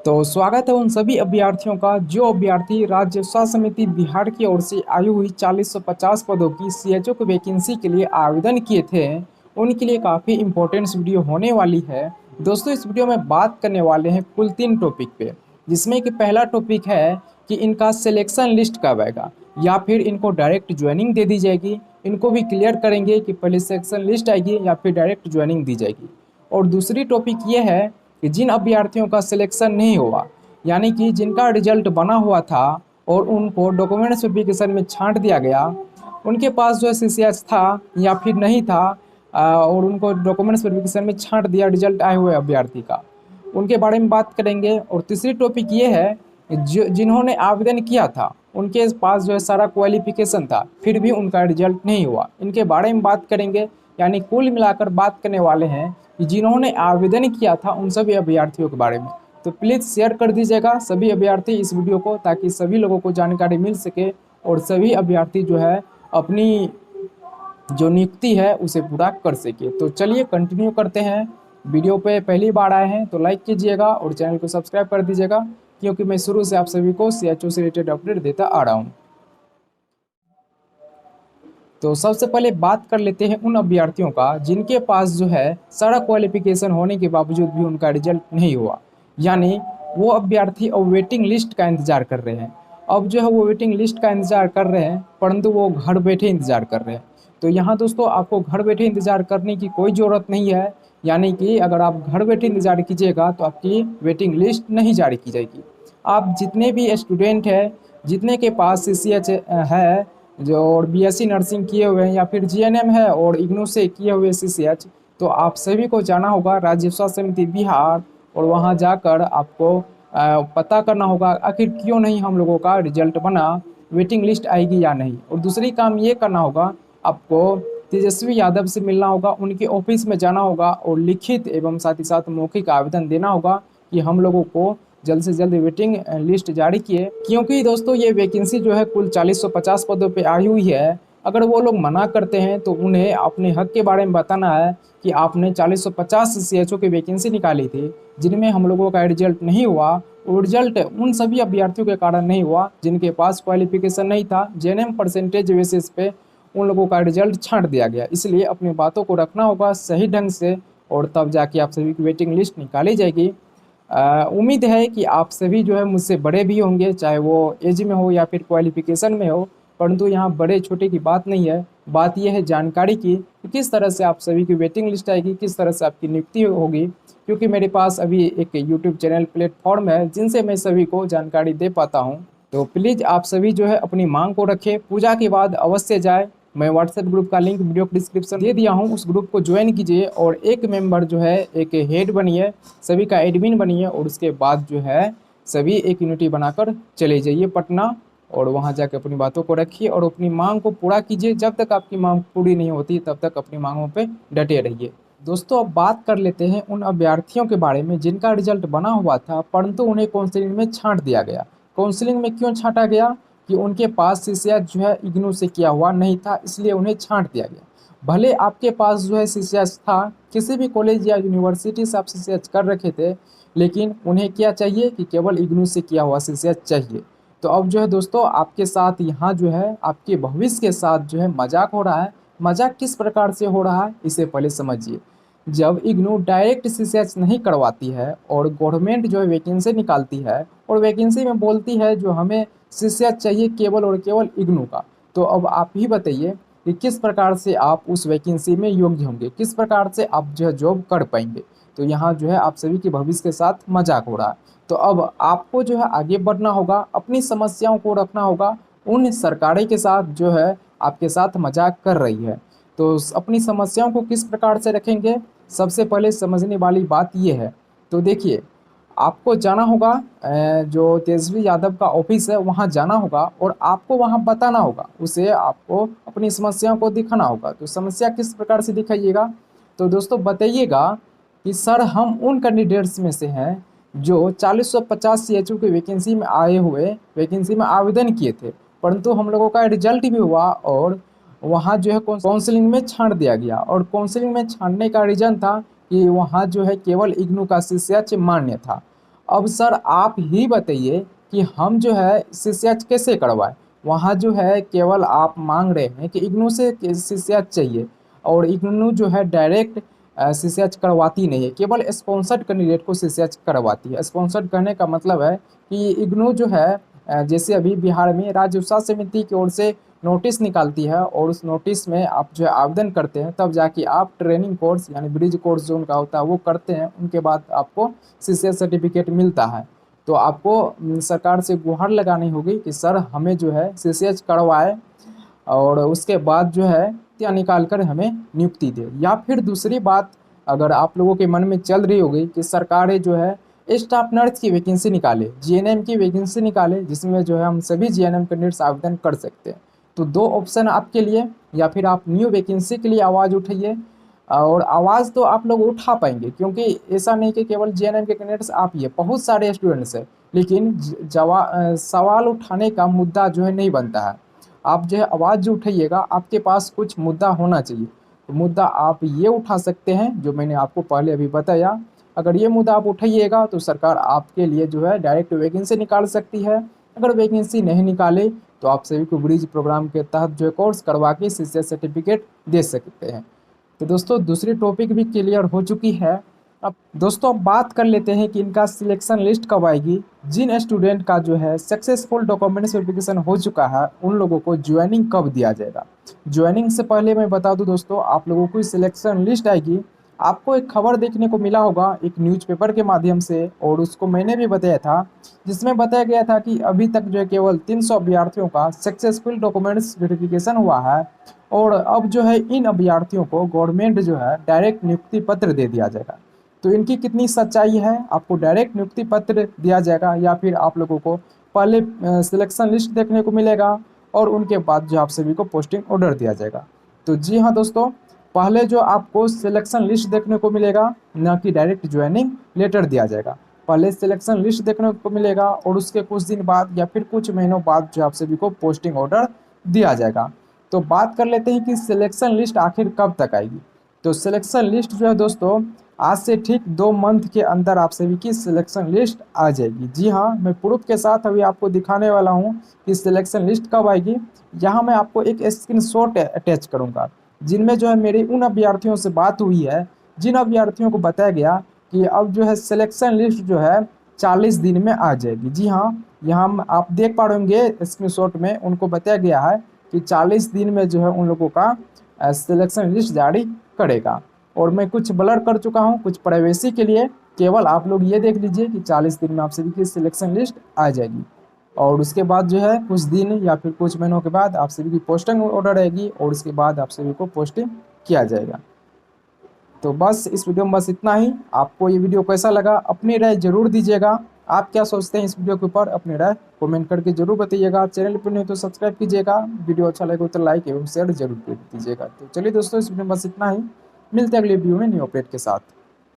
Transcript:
तो स्वागत है उन सभी अभ्यर्थियों का जो अभ्यर्थी राज्य स्वास्थ्य समिति बिहार की ओर से आई हुई 4050 पदों की सीएचओ की वैकेंसी के लिए आवेदन किए थे। उनके लिए काफ़ी इंपॉर्टेंट वीडियो होने वाली है। दोस्तों, इस वीडियो में बात करने वाले हैं कुल 3 टॉपिक पे, जिसमें कि पहला टॉपिक है कि इनका सिलेक्शन लिस्ट कब आएगा या फिर इनको डायरेक्ट ज्वाइनिंग दे दी जाएगी। इनको भी क्लियर करेंगे कि पहले सिलेक्शन लिस्ट आएगी या फिर डायरेक्ट ज्वाइनिंग दी जाएगी। और दूसरी टॉपिक ये है कि जिन अभ्यर्थियों का सिलेक्शन नहीं हुआ, यानी कि जिनका रिजल्ट बना हुआ था और उनको डॉक्यूमेंट्स वेरिफिकेशन में छांट दिया गया, उनके पास जो है सीसीएच था या फिर नहीं था, और उनको डॉक्यूमेंट्स वेरिफिकेशन में छांट दिया रिजल्ट आए हुए अभ्यर्थी का, उनके बारे में बात करेंगे। और तीसरी टॉपिक ये है जो जिन्होंने आवेदन किया था उनके पास जो है सारा क्वालिफिकेशन था, फिर भी उनका रिजल्ट नहीं हुआ, इनके बारे में बात करेंगे। यानी कुल मिलाकर बात करने वाले हैं कि जिन्होंने आवेदन किया था उन सभी अभ्यर्थियों के बारे में। तो प्लीज़ शेयर कर दीजिएगा सभी अभ्यर्थी इस वीडियो को, ताकि सभी लोगों को जानकारी मिल सके और सभी अभ्यर्थी जो है अपनी जो नियुक्ति है उसे पूरा कर सके। तो चलिए कंटिन्यू करते हैं। वीडियो पे पहली बार आए हैं तो लाइक कीजिएगा और चैनल को सब्सक्राइब कर दीजिएगा, क्योंकि मैं शुरू से आप सभी को सीएचओ से रिलेटेड अपडेट देता आ रहा हूँ। तो सबसे पहले बात कर लेते हैं उन अभ्यर्थियों का जिनके पास जो है सारा क्वालिफिकेशन होने के बावजूद भी उनका रिजल्ट नहीं हुआ, यानी वो अभ्यर्थी अब वेटिंग लिस्ट का इंतज़ार कर रहे हैं। अब जो है वो वेटिंग लिस्ट का इंतज़ार कर रहे हैं, परंतु वो घर बैठे इंतज़ार कर रहे हैं। तो यहाँ दोस्तों आपको घर बैठे इंतज़ार करने की कोई ज़रूरत नहीं है, यानी कि अगर आप घर बैठे इंतज़ार कीजिएगा तो आपकी वेटिंग लिस्ट नहीं जारी की जाएगी। आप जितने भी स्टूडेंट हैं, जितने के पास सीसीएच है, जो और बीएससी नर्सिंग किए हुए हैं या फिर जीएनएम है और इग्नू से किए हुए सीसीएच, तो आप सभी को जाना होगा राज्य स्वास्थ्य समिति बिहार, और वहां जाकर आपको पता करना होगा आखिर क्यों नहीं हम लोगों का रिजल्ट बना, वेटिंग लिस्ट आएगी या नहीं। और दूसरी काम ये करना होगा, आपको तेजस्वी यादव से मिलना होगा, उनके ऑफिस में जाना होगा और लिखित एवं साथ ही साथ मौखिक आवेदन देना होगा कि हम लोगों को जल्द से जल्द वेटिंग लिस्ट जारी किए। क्योंकि दोस्तों ये वैकेंसी जो है कुल 4050 पदों पे आई हुई है। अगर वो लोग मना करते हैं तो उन्हें अपने हक के बारे में बताना है कि आपने 4050 सीएचओ की वैकेंसी निकाली थी जिनमें हम लोगों का रिजल्ट नहीं हुआ, और रिजल्ट उन सभी अभ्यर्थियों के कारण नहीं हुआ जिनके पास क्वालिफिकेशन नहीं था। जेएनएम परसेंटेज बेसिस पे उन लोगों का रिजल्ट छांट दिया गया, इसलिए अपनी बातों को रखना होगा सही ढंग से, और तब जाके आप सभी की वेटिंग लिस्ट निकाली जाएगी। उम्मीद है कि आप सभी जो है मुझसे बड़े भी होंगे, चाहे वो एज में हो या फिर क्वालिफिकेशन में हो, परंतु यहाँ बड़े छोटे की बात नहीं है, बात यह है जानकारी की कि किस तरह से आप सभी की वेटिंग लिस्ट आएगी, किस तरह से आपकी नियुक्ति होगी। क्योंकि मेरे पास अभी एक यूट्यूब चैनल प्लेटफॉर्म है जिनसे मैं सभी को जानकारी दे पाता हूँ। तो प्लीज़ आप सभी जो है अपनी मांग को रखें, पूजा के बाद अवश्य जाए। मैं व्हाट्सएप ग्रुप का लिंक वीडियो को डिस्क्रिप्शन दे दिया हूँ, उस ग्रुप को ज्वाइन कीजिए और एक मेंबर जो है एक हेड बनिए, सभी का एडमिन बनिए, और उसके बाद जो है सभी एक यूनिटी बनाकर चले जाइए पटना, और वहाँ जाकर अपनी बातों को रखिए और अपनी मांग को पूरा कीजिए। जब तक आपकी मांग पूरी नहीं होती तब तक अपनी मांगों पे डटे रहिए। दोस्तों, अब बात कर लेते हैं उन अभ्यर्थियों के बारे में जिनका रिजल्ट बना हुआ था परंतु उन्हें काउंसलिंग में छांट दिया गया। काउंसलिंग में क्यों छांटा गया? कि उनके पास सीसीएच जो है इग्नू से किया हुआ नहीं था, इसलिए उन्हें छांट दिया गया। भले आपके पास जो है सीसीएच था, किसी भी कॉलेज या यूनिवर्सिटी से आप सीसीएच कर रखे थे, लेकिन उन्हें क्या चाहिए कि केवल इग्नू से किया हुआ सीसीएच चाहिए। तो अब जो है दोस्तों आपके साथ यहाँ जो है आपके भविष्य के साथ जो है मजाक हो रहा है। मजाक किस प्रकार से हो रहा है इसे पहले समझिए। जब इग्नू डायरेक्ट सीसीएच नहीं करवाती है और गवर्नमेंट जो है वैकेंसी निकालती है और वैकेंसी में बोलती है जो हमें सीसीएच चाहिए केवल और केवल इग्नू का, तो अब आप ही बताइए कि किस प्रकार से आप उस वैकेंसी में योग्य होंगे, किस प्रकार से आप जो है जॉब कर पाएंगे। तो यहाँ जो है आप सभी के भविष्य के साथ मजाक हो रहा है। तो अब आपको जो है आगे बढ़ना होगा, अपनी समस्याओं को रखना होगा उन सरकारें के साथ जो है आपके साथ मजाक कर रही है। तो अपनी समस्याओं को किस प्रकार से रखेंगे, सबसे पहले समझने वाली बात ये है। तो देखिए, आपको जाना होगा जो तेजस्वी यादव का ऑफिस है वहाँ जाना होगा और आपको वहाँ बताना होगा, उसे आपको अपनी समस्याओं को दिखाना होगा। तो समस्या किस प्रकार से दिखाइएगा? तो दोस्तों बताइएगा कि सर हम उन कैंडिडेट्स में से हैं जो 4050 सीएचओ की वैकेंसी में आए हुए वैकेंसी में आवेदन किए थे, परंतु हम लोगों का रिजल्ट भी हुआ और वहाँ जो है काउंसलिंग में छांट दिया गया। और काउंसलिंग में छांटने का रीज़न था कि वहाँ जो है केवल इग्नू का सीसीएच मान्य था। अब सर आप ही बताइए कि हम जो है सीसीएच कैसे करवाएं। वहाँ जो है केवल आप मांग रहे हैं कि इग्नू से सीसीएच चाहिए, और इग्नू जो है डायरेक्ट सीसीएच करवाती नहीं है, केवल स्पॉन्सर्ड कैंडिडेट को सीसीएच करवाती है। स्पॉन्सर्ड करने का मतलब है कि इग्नू जो है जैसे अभी बिहार में राज्य उषा समिति की ओर से नोटिस निकालती है, और उस नोटिस में आप जो है आवेदन करते हैं, तब जाके आप ट्रेनिंग कोर्स यानी ब्रिज कोर्स जो उनका होता है वो करते हैं, उनके बाद आपको सीसीएच सर्टिफिकेट मिलता है। तो आपको सरकार से गुहार लगानी होगी कि सर हमें जो है सीसीएच करवाए, और उसके बाद जो है त्या निकाल कर हमें नियुक्ति दे। या फिर दूसरी बात अगर आप लोगों के मन में चल रही होगी कि सरकारें जो है स्टाफ नर्स की वैकेंसी निकाले, जीएनएम की वैकेंसी निकाले, जिसमें जो है हम सभी जीएनएम कैंडिडेट्स आवेदन कर सकते हैं। तो दो ऑप्शन आपके लिए, या फिर आप न्यू वैकेंसी के लिए आवाज़ उठाइए, और आवाज़ तो आप लोग उठा पाएंगे, क्योंकि ऐसा नहीं कि केवल जीएनएम के कैंडिडेट्स आप ही है, बहुत सारे स्टूडेंट्स हैं, लेकिन सवाल उठाने का मुद्दा जो है नहीं बनता है। आप जो है आवाज़ जो उठाइएगा, आपके पास कुछ मुद्दा होना चाहिए। तो मुद्दा आप ये उठा सकते हैं जो मैंने आपको पहले अभी बताया। अगर ये मुद्दा आप उठाइएगा तो सरकार आपके लिए जो है डायरेक्ट वैकेंसी निकाल सकती है। अगर वैकेंसी नहीं निकाले तो आप सभी को ब्रिज प्रोग्राम के तहत जो है कोर्स करवा के सीसीएच सर्टिफिकेट दे सकते हैं। तो दोस्तों दूसरी टॉपिक भी क्लियर हो चुकी है। अब दोस्तों अब बात कर लेते हैं कि इनका सिलेक्शन लिस्ट कब आएगी। जिन स्टूडेंट का जो है सक्सेसफुल डॉक्यूमेंट्स वेरिफिकेशन हो चुका है, उन लोगों को ज्वाइनिंग कब दिया जाएगा। ज्वाइनिंग से पहले मैं बता दूं दोस्तों, आप लोगों को सिलेक्शन लिस्ट आएगी। आपको एक खबर देखने को मिला होगा एक न्यूज़पेपर के माध्यम से, और उसको मैंने भी बताया था, जिसमें बताया गया था कि अभी तक जो है केवल 300 अभ्यर्थियों का सक्सेसफुल डॉक्यूमेंट्स वेरिफिकेशन हुआ है, और अब जो है इन अभ्यर्थियों को गवर्नमेंट जो है डायरेक्ट नियुक्ति पत्र दे दिया जाएगा। तो इनकी कितनी सच्चाई है, आपको डायरेक्ट नियुक्ति पत्र दिया जाएगा या फिर आप लोगों को पहले सिलेक्शन लिस्ट देखने को मिलेगा, और उनके बाद जो आप सभी को पोस्टिंग ऑर्डर दिया जाएगा। तो जी हाँ दोस्तों, पहले जो आपको सिलेक्शन लिस्ट देखने को मिलेगा, ना कि डायरेक्ट ज्वाइनिंग लेटर दिया जाएगा। पहले सिलेक्शन लिस्ट देखने को मिलेगा, और उसके कुछ दिन बाद या फिर कुछ महीनों बाद जो आप सभी को पोस्टिंग ऑर्डर दिया जाएगा। तो बात कर लेते हैं कि सिलेक्शन लिस्ट आखिर कब तक आएगी। तो सिलेक्शन लिस्ट जो है दोस्तों, आज से ठीक 2 मंथ के अंदर आप सभी की सिलेक्शन लिस्ट आ जाएगी। जी हाँ, मैं प्रूफ के साथ अभी आपको दिखाने वाला हूँ कि सिलेक्शन लिस्ट कब आएगी। यहाँ मैं आपको एक स्क्रीनशॉट अटैच करूँगा, जिनमें जो है मेरी उन अभ्यर्थियों से बात हुई है, जिन अभ्यर्थियों को बताया गया कि अब जो है सिलेक्शन लिस्ट जो है 40 दिन में आ जाएगी। जी हाँ, यहाँ आप देख पा रहे होंगे स्क्रीनशॉट में, उनको बताया गया है कि 40 दिन में जो है उन लोगों का सिलेक्शन लिस्ट जारी करेगा। और मैं कुछ ब्लर कर चुका हूँ कुछ प्राइवेसी के लिए, केवल आप लोग ये देख लीजिए कि 40 दिन में आप सभी की सिलेक्शन लिस्ट आ जाएगी, और उसके बाद जो है कुछ दिन या फिर कुछ महीनों के बाद आप सभी की पोस्टिंग ऑर्डर आएगी, और उसके बाद आप सभी को पोस्टिंग किया जाएगा। तो बस इस वीडियो में बस इतना ही। आपको ये वीडियो कैसा लगा अपनी राय जरूर दीजिएगा। आप क्या सोचते हैं इस वीडियो के ऊपर अपनी राय कमेंट करके जरूर बताइएगा। चैनल पर नहीं तो सब्सक्राइब कीजिएगा, वीडियो अच्छा लगे तो लाइक एवं शेयर जरूर कर दीजिएगा। तो चलिए दोस्तों, इस वीडियो में बस इतना ही। मिलते हैं अगले वीडियो में न्यू अपडेट के साथ।